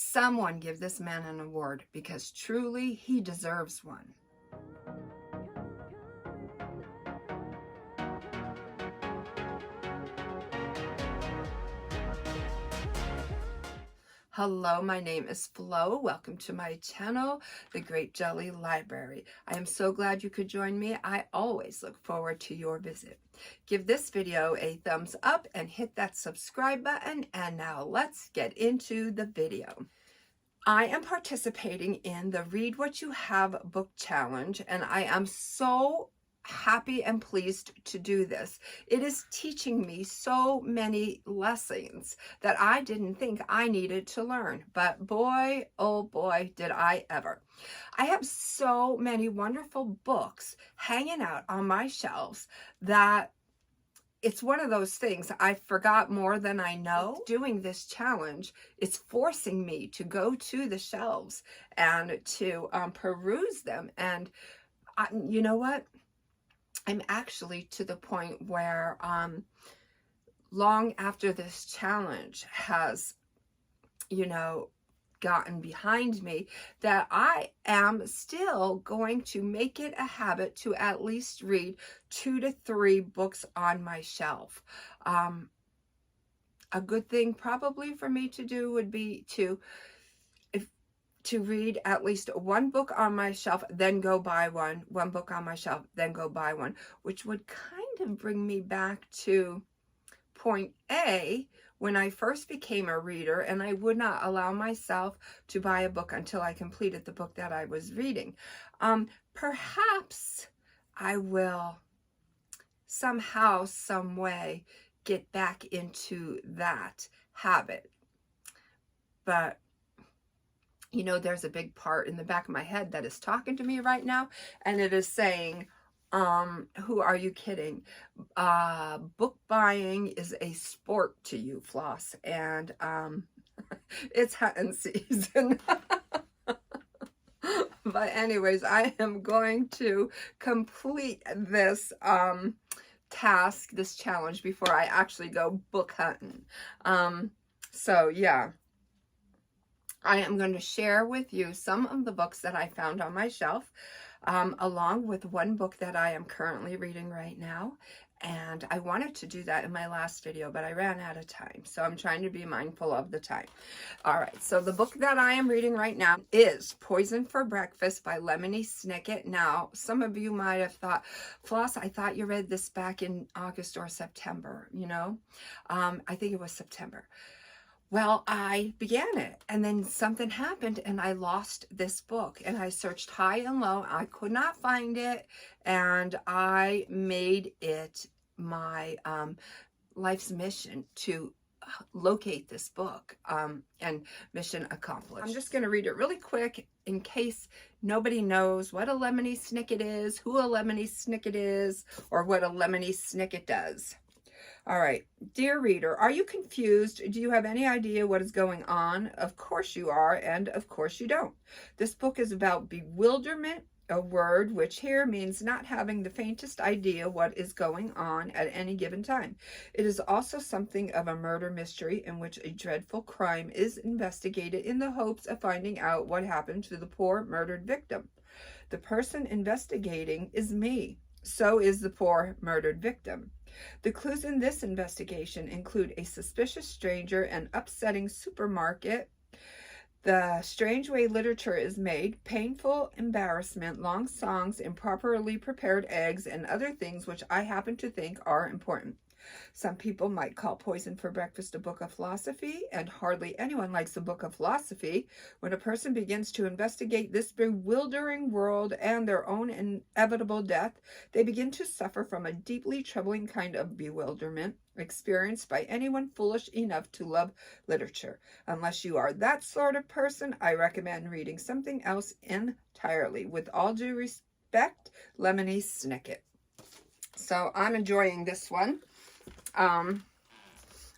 Someone give this man an award, because truly he deserves one. Hello, my name is Flo. Welcome to my channel, The Great Jelly Library. I am so glad you could join me. I always look forward to your visit. Give this video a thumbs up and hit that subscribe button. And now let's get into the video. I am participating in the Read What You Have book challenge, and I am so happy and pleased to do this. It is teaching me so many lessons that I didn't think I needed to learn, but boy, oh boy, did I ever. I have so many wonderful books hanging out on my shelves that it's one of those things I forgot more than I know. Doing this challenge, it's forcing me to go to the shelves and to peruse them. And you know what? I'm actually to the point where long after this challenge has, gotten behind me, that I am still going to make it a habit to at least read 2 to 3 books on my shelf. A good thing probably for me to do would be to read at least one book on my shelf, then go buy one book on my shelf, then go buy one, which would kind of bring me back to point A, when I first became a reader and I would not allow myself to buy a book until I completed the book that I was reading. Perhaps I will somehow, some way get back into that habit. But there's a big part in the back of my head that is talking to me right now, and it is saying, who are you kidding? Book buying is a sport to you, Floss, and it's hunting season. But anyways, I am going to complete this task, this challenge, before I actually go book hunting. So yeah. I am going to share with you some of the books that I found on my shelf, along with one book that I am currently reading right now. And I wanted to do that in my last video, but I ran out of time. So I'm trying to be mindful of the time. All right, so the book that I am reading right now is Poison for Breakfast by Lemony Snicket. Now, some of you might have thought, Floss, I thought you read this back in August or September, I think it was September. Well, I began it, and then something happened, and I lost this book, and I searched high and low. I could not find it, and I made it my life's mission to locate this book, and mission accomplished. I'm just going to read it really quick in case nobody knows what a Lemony Snicket is, who a Lemony Snicket is, or what a Lemony Snicket does. All right, dear reader, are you confused? Do you have any idea what is going on? Of course you are, and of course you don't. This book is about bewilderment, a word which here means not having the faintest idea what is going on at any given time. It is also something of a murder mystery in which a dreadful crime is investigated in the hopes of finding out what happened to the poor murdered victim. The person investigating is me. So is the poor murdered victim. The clues in this investigation include a suspicious stranger, an upsetting supermarket, the strange way literature is made, painful embarrassment, long songs, improperly prepared eggs, and other things which I happen to think are important. Some people might call Poison for Breakfast a book of philosophy, and hardly anyone likes a book of philosophy. When a person begins to investigate this bewildering world and their own inevitable death, they begin to suffer from a deeply troubling kind of bewilderment experienced by anyone foolish enough to love literature. Unless you are that sort of person, I recommend reading something else entirely. With all due respect, Lemony Snicket. So I'm enjoying this one. All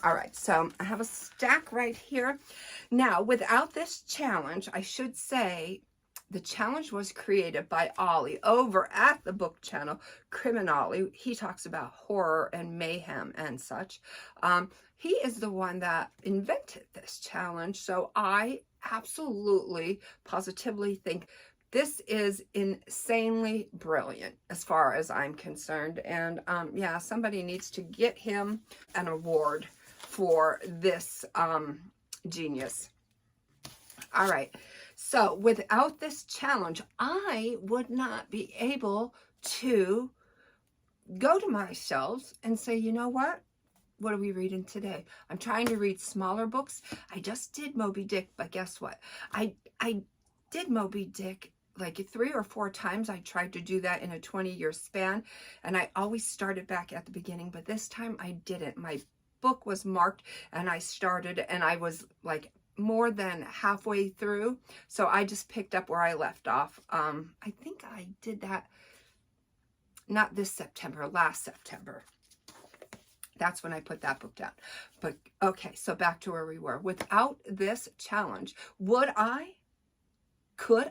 right, so I have a stack right here. Now, without this challenge, I should say, The challenge was created by Ollie over at the book channel Criminale. He talks about horror and mayhem and such. He is the one that invented this challenge. So I absolutely, positively think this is insanely brilliant as far as I'm concerned. And yeah, somebody needs to get him an award for this genius. All right. So without this challenge, I would not be able to go to my shelves and say, you know what? What are we reading today? I'm trying to read smaller books. I just did Moby Dick, but guess what? I did Moby Dick like 3 or 4 times. I tried to do that in a 20-year span, and I always started back at the beginning, but this time I didn't. My book was marked, and I started, and I was like more than halfway through, so I just picked up where I left off. I think I did that not this September, last September. That's when I put that book down. But okay, so back to where we were. Without this challenge, could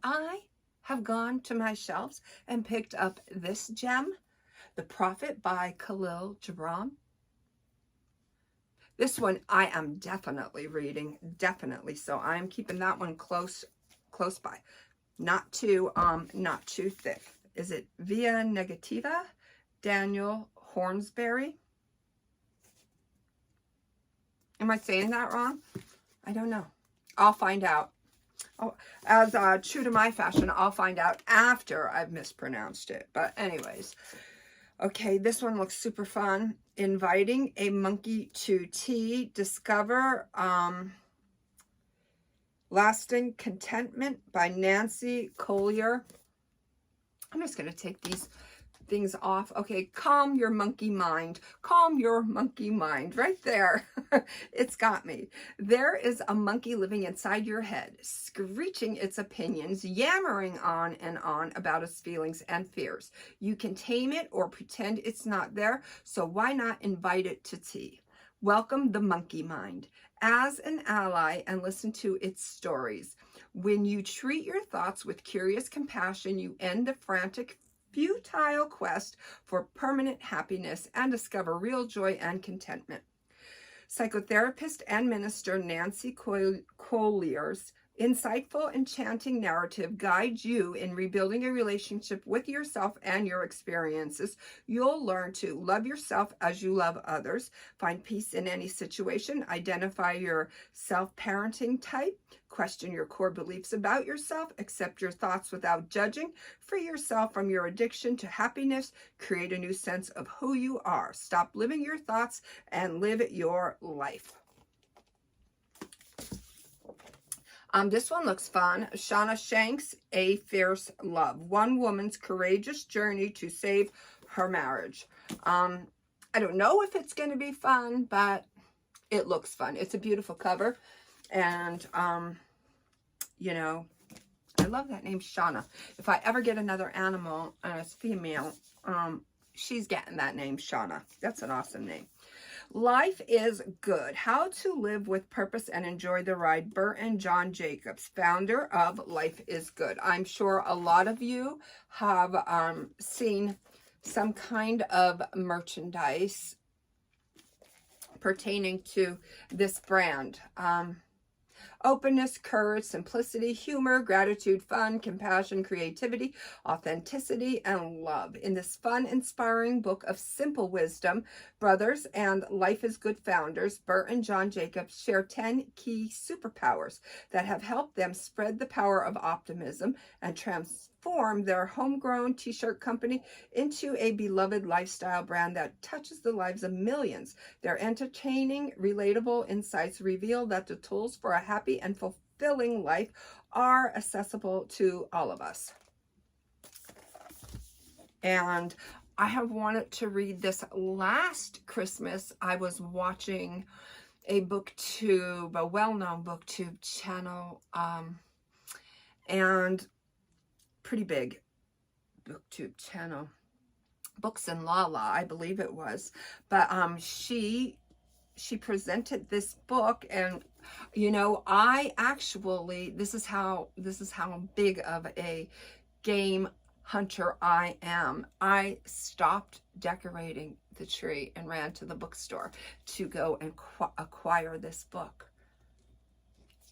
I have gone to my shelves and picked up this gem, The Prophet by Khalil Gibran? This one I am definitely reading, definitely. So I'm keeping that one close by. Not too thick. Is it Via Negativa? Daniel Hornsberry? Am I saying that wrong? I don't know. I'll find out. Oh, as true to my fashion, I'll find out after I've mispronounced it. But anyways, okay, this one looks super fun. Inviting a Monkey to Tea. Discover Lasting Contentment by Nancy Collier. I'm just going to take these things off. Okay, calm your monkey mind. Calm your monkey mind. Right there. It's got me. There is a monkey living inside your head, screeching its opinions, yammering on and on about its feelings and fears. You can tame it or pretend it's not there, so why not invite it to tea? Welcome the monkey mind as an ally and listen to its stories. When you treat your thoughts with curious compassion, you end the frantic, futile quest for permanent happiness and discover real joy and contentment. Psychotherapist and minister Nancy Collier's insightful, enchanting narrative guides you in rebuilding a relationship with yourself and your experiences. You'll learn to love yourself as you love others, find peace in any situation, identify your self-parenting type, question your core beliefs about yourself, accept your thoughts without judging, free yourself from your addiction to happiness, create a new sense of who you are. Stop living your thoughts and live your life. This one looks fun. Shauna Shanks, A Fierce Love. One woman's courageous journey to save her marriage. I don't know if it's going to be fun, but it looks fun. It's a beautiful cover. And, you know, I love that name, Shauna. If I ever get another animal and it's female, she's getting that name, Shauna. That's an awesome name. Life is Good. How to Live with Purpose and Enjoy the Ride. Bert and John Jacobs, founder of Life is Good. I'm sure a lot of you have seen some kind of merchandise pertaining to this brand. Openness, courage, simplicity, humor, gratitude, fun, compassion, creativity, authenticity, and love. In this fun, inspiring book of simple wisdom, brothers and Life is Good founders, Bert and John Jacobs, share 10 key superpowers that have helped them spread the power of optimism and transform their homegrown t-shirt company into a beloved lifestyle brand that touches the lives of millions. Their entertaining, relatable insights reveal that the tools for a happy and fulfilling life are accessible to all of us. And I have wanted to read this. Last Christmas, I was watching a booktube, a well-known booktube channel, and pretty big booktube channel, Books and Lala, I believe it was. But she presented this book, and You know, I actually, this is how big of a game hunter I am. I stopped decorating the tree and ran to the bookstore to go and acquire this book.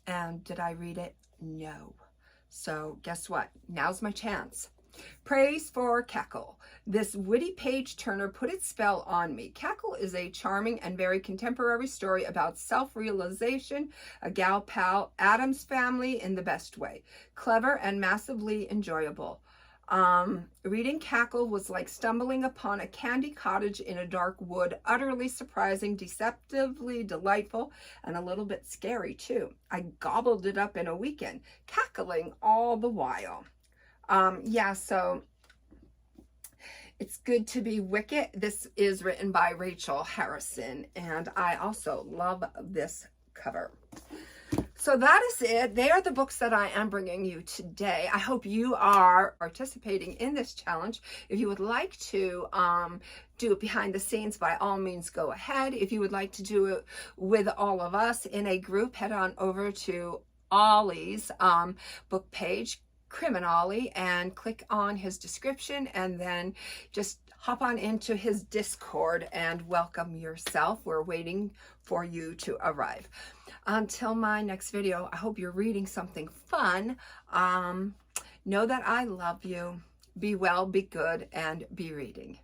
And did I read it? No. So guess what? Now's my chance. Praise for Cackle. This witty page turner put its spell on me. Cackle is a charming and very contemporary story about self-realization, a gal pal, Adam's family in the best way. Clever and massively enjoyable. Reading Cackle was like stumbling upon a candy cottage in a dark wood, utterly surprising, deceptively delightful, and a little bit scary too. I gobbled it up in a weekend, cackling all the while. Yeah, so it's good to be wicked. This is written by Rachel Harrison, and I also love this cover. So that is it. They are the books that I am bringing you today. I hope you are participating in this challenge. If you would like to do it behind the scenes, by all means, go ahead. If you would like to do it with all of us in a group, head on over to Ollie's book page, Criminally, and click on his description, and then just hop on into his Discord and welcome yourself. We're waiting for you to arrive. Until my next video, I hope you're reading something fun. Know that I love you. Be well, be good, and be reading.